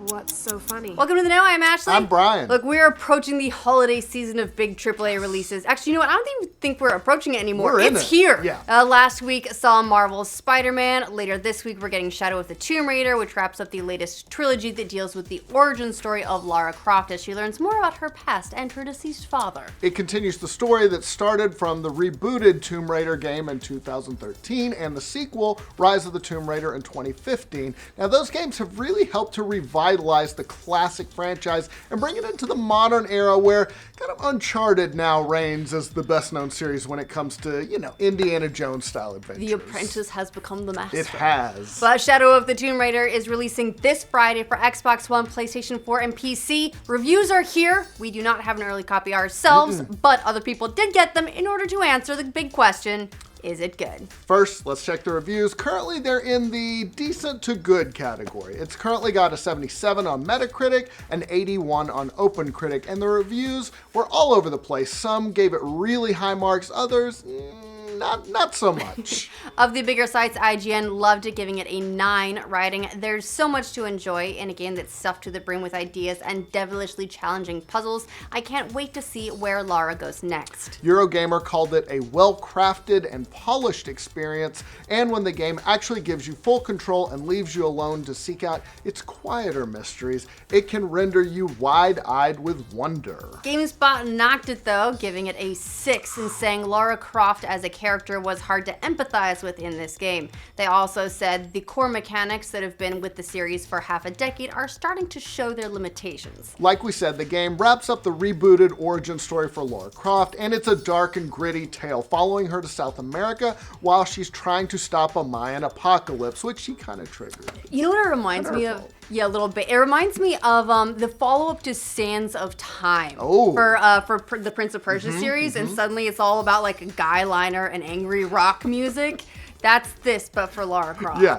What's so funny? Welcome to The Know. I'm Ashley. I'm Brian. Look, we're approaching the holiday season of big AAA releases. Actually, you know what? I don't even think we're approaching it anymore. It's here. Yeah. Last week saw Marvel's Spider-Man. Later this week, we're getting Shadow of the Tomb Raider, which wraps up the latest trilogy that deals with the origin story of Lara Croft as she learns more about her past and her deceased father. It continues the story that started from the rebooted Tomb Raider game in 2013 and the sequel, Rise of the Tomb Raider, in 2015. Now, those games have really helped to revitalize the classic franchise and bring it into the modern era where kind of Uncharted now reigns as the best-known series when it comes to, Indiana Jones-style adventures. The Apprentice has become the master. It has. But Shadow of the Tomb Raider is releasing this Friday for Xbox One, PlayStation 4, and PC. Reviews are here. We do not have an early copy ourselves, but other people did get them in order to answer the big question, is it good? First, let's check the reviews. Currently, they're in the decent to good category. It's currently got a 77 on Metacritic, an 81 on OpenCritic, and the reviews were all over the place. Some gave it really high marks, others, not so much. Of the bigger sites, IGN loved it, giving it a 9, writing, "There's so much to enjoy in a game that's stuffed to the brim with ideas and devilishly challenging puzzles. I can't wait to see where Lara goes next." Eurogamer called it a well-crafted and polished experience, and when the game actually gives you full control and leaves you alone to seek out its quieter mysteries, it can render you wide-eyed with wonder. GameSpot knocked it though, giving it a 6 and saying Lara Croft as a character was hard to empathize with in this game. They also said the core mechanics that have been with the series for half a decade are starting to show their limitations. Like we said, the game wraps up the rebooted origin story for Lara Croft, and it's a dark and gritty tale following her to South America while she's trying to stop a Mayan apocalypse, which she kind of triggered. You know what it reminds me of? Yeah, a little bit. It reminds me of the follow-up to Sands of Time for the Prince of Persia series, and suddenly it's all about like a guy liner and angry rock music. That's this, but for Lara Croft. Yeah.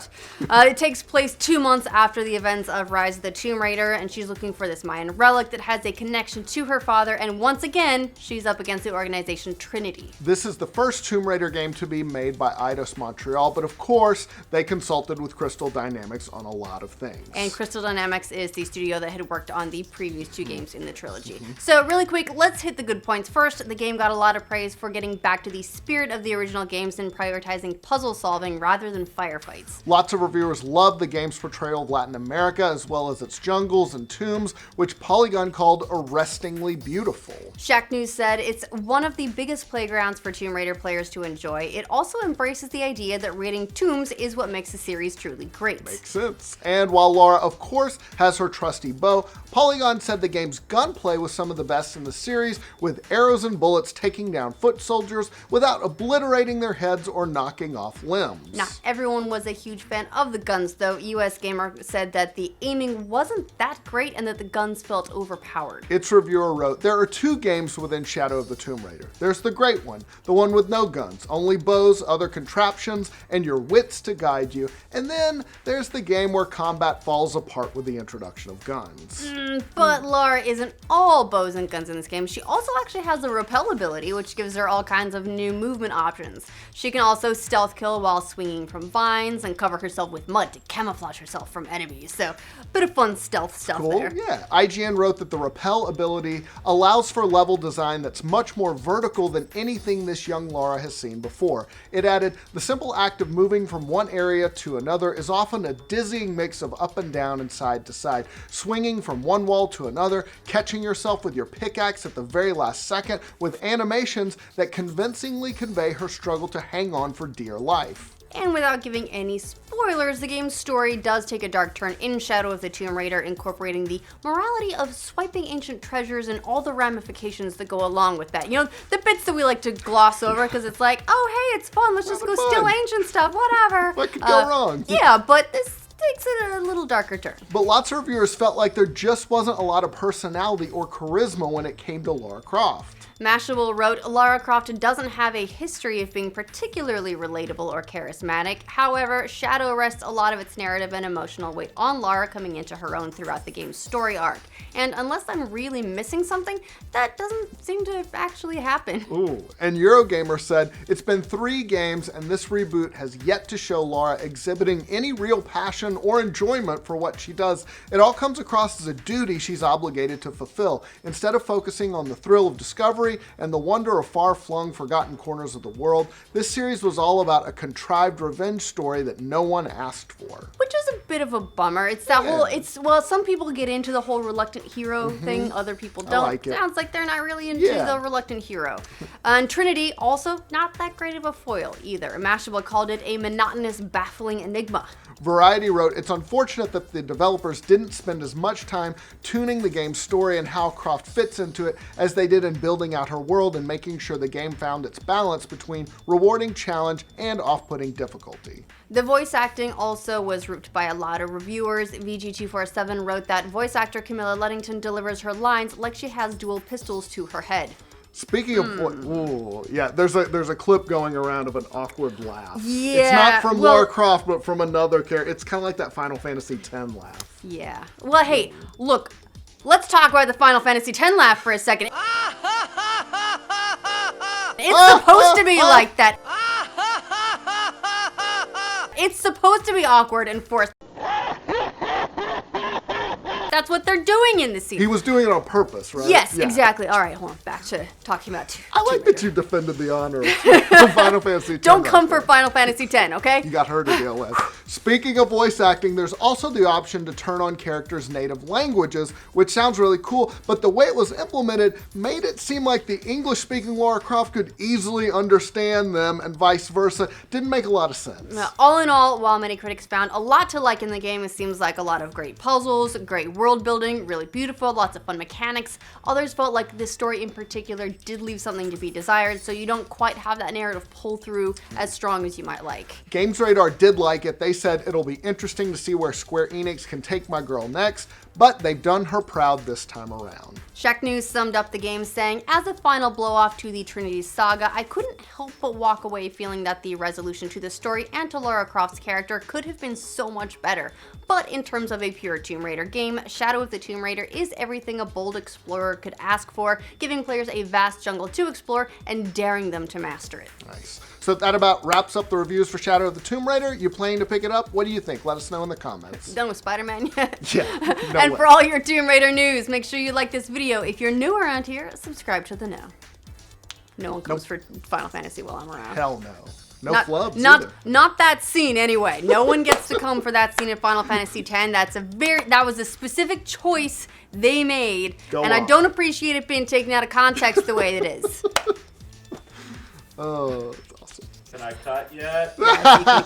It takes place 2 months after the events of Rise of the Tomb Raider, and she's looking for this Mayan relic that has a connection to her father, and once again, she's up against the organization Trinity. This is the first Tomb Raider game to be made by Eidos Montreal, but of course, they consulted with Crystal Dynamics on a lot of things. And Crystal Dynamics is the studio that had worked on the previous 2 games in the trilogy. So really quick, let's hit the good points first. The game got a lot of praise for getting back to the spirit of the original games and prioritizing puzzle solving rather than firefights. Lots of reviewers loved the game's portrayal of Latin America as well as its jungles and tombs, which Polygon called arrestingly beautiful. Shacknews said it's one of the biggest playgrounds for Tomb Raider players to enjoy. It also embraces the idea that raiding tombs is what makes the series truly great. Makes sense. And while Lara, of course, has her trusty bow, Polygon said the game's gunplay was some of the best in the series, with arrows and bullets taking down foot soldiers without obliterating their heads or knocking off limbs. Not everyone was a huge fan of the guns, though. US Gamer said that the aiming wasn't that great and that the guns felt overpowered. Its reviewer wrote, "There are 2 games within Shadow of the Tomb Raider. There's the great one, the one with no guns, only bows, other contraptions, and your wits to guide you. And then there's the game where combat falls apart with the introduction of guns." But Lara isn't all bows and guns in this game. She also actually has a rappel ability, which gives her all kinds of new movement options. She can also stealth kill while swinging from vines and cover herself with mud to camouflage herself from enemies. So, bit of fun stealth stuff there. Yeah. IGN wrote that the rappel ability allows for level design that's much more vertical than anything this young Lara has seen before. It added, "The simple act of moving from one area to another is often a dizzying mix of up and down and side to side, swinging from one wall to another, catching yourself with your pickaxe at the very last second, with animations that convincingly convey her struggle to hang on for dear life." And without giving any spoilers, the game's story does take a dark turn in Shadow of the Tomb Raider, incorporating the morality of swiping ancient treasures and all the ramifications that go along with that. You know, the bits that we like to gloss over because it's like, oh, hey, it's fun, let's just go steal ancient stuff, whatever. What could go wrong? Yeah, but this takes it a little darker turn. But lots of reviewers felt like there just wasn't a lot of personality or charisma when it came to Lara Croft. Mashable wrote, Lara Croft doesn't have a history of being particularly relatable or charismatic. However, Shadow rests a lot of its narrative and emotional weight on Lara coming into her own throughout the game's story arc. And unless I'm really missing something, that doesn't seem to actually happen. Ooh, and Eurogamer said, it's been 3 games and this reboot has yet to show Lara exhibiting any real passion or enjoyment for what she does. It all comes across as a duty she's obligated to fulfill, instead of focusing on the thrill of discovery and the wonder of far-flung, forgotten corners of the world. This series was all about a contrived revenge story that no one asked for. Which is a bit of a bummer. It's that whole, well, some people get into the whole reluctant hero thing, other people don't. like it. Sounds like they're not really into the reluctant hero. And Trinity, also not that great of a foil either. Mashable called it a monotonous, baffling enigma. Variety wrote, it's unfortunate that the developers didn't spend as much time tuning the game's story and how Croft fits into it as they did in building out her world and making sure the game found its balance between rewarding challenge and off-putting difficulty. The voice acting also was roped by a lot of reviewers. VG247 wrote that voice actor Camilla Luddington delivers her lines like she has dual pistols to her head. Speaking of, ooh, yeah, there's a clip going around of an awkward laugh. Yeah, it's not from Lara Croft, but from another character. It's kind of like that Final Fantasy X laugh. Yeah. Well, hey, look, let's talk about the Final Fantasy X laugh for a second. It's supposed to be like that. It's supposed to be awkward and forced. That's what they're doing in the scene. He was doing it on purpose, right? Yes, Yeah. exactly. All right, hold on. Back to talking about I like that you defended the honor of Final Fantasy X. Don't come for Final Fantasy X, okay? You got her to deal with. Speaking of voice acting, there's also the option to turn on characters' native languages, which sounds really cool, but the way it was implemented made it seem like the English-speaking Lara Croft could easily understand them and vice versa. Didn't make a lot of sense. Now, all in all, while many critics found a lot to like in the game, it seems like a lot of great puzzles, great world building, really beautiful, lots of fun mechanics. Others felt like this story in particular did leave something to be desired, so you don't quite have that narrative pull through as strong as you might like. Games Radar did like it. They said it'll be interesting to see where Square Enix can take my girl next, but they've done her proud this time around. Shacknews summed up the game saying, as a final blow-off to the Trinity saga, I couldn't help but walk away feeling that the resolution to the story and to Lara Croft's character could have been so much better. But in terms of a pure Tomb Raider game, Shadow of the Tomb Raider is everything a bold explorer could ask for, giving players a vast jungle to explore and daring them to master it. Nice. So that about wraps up the reviews for Shadow of the Tomb Raider. You planning to pick it up? What do you think? Let us know in the comments. Done with Spider-Man yet? Yeah. No And way. for all your Tomb Raider news, make sure you like this video. If you're new around here, subscribe to the Know. No one comes for Final Fantasy while I'm around. Hell no. No flubs not either. Not that scene anyway. No one gets to come for that scene in Final Fantasy X. That was a specific choice they made, and I don't appreciate it being taken out of context the way it is. Oh, that's awesome. Can I cut yet? Yeah, you can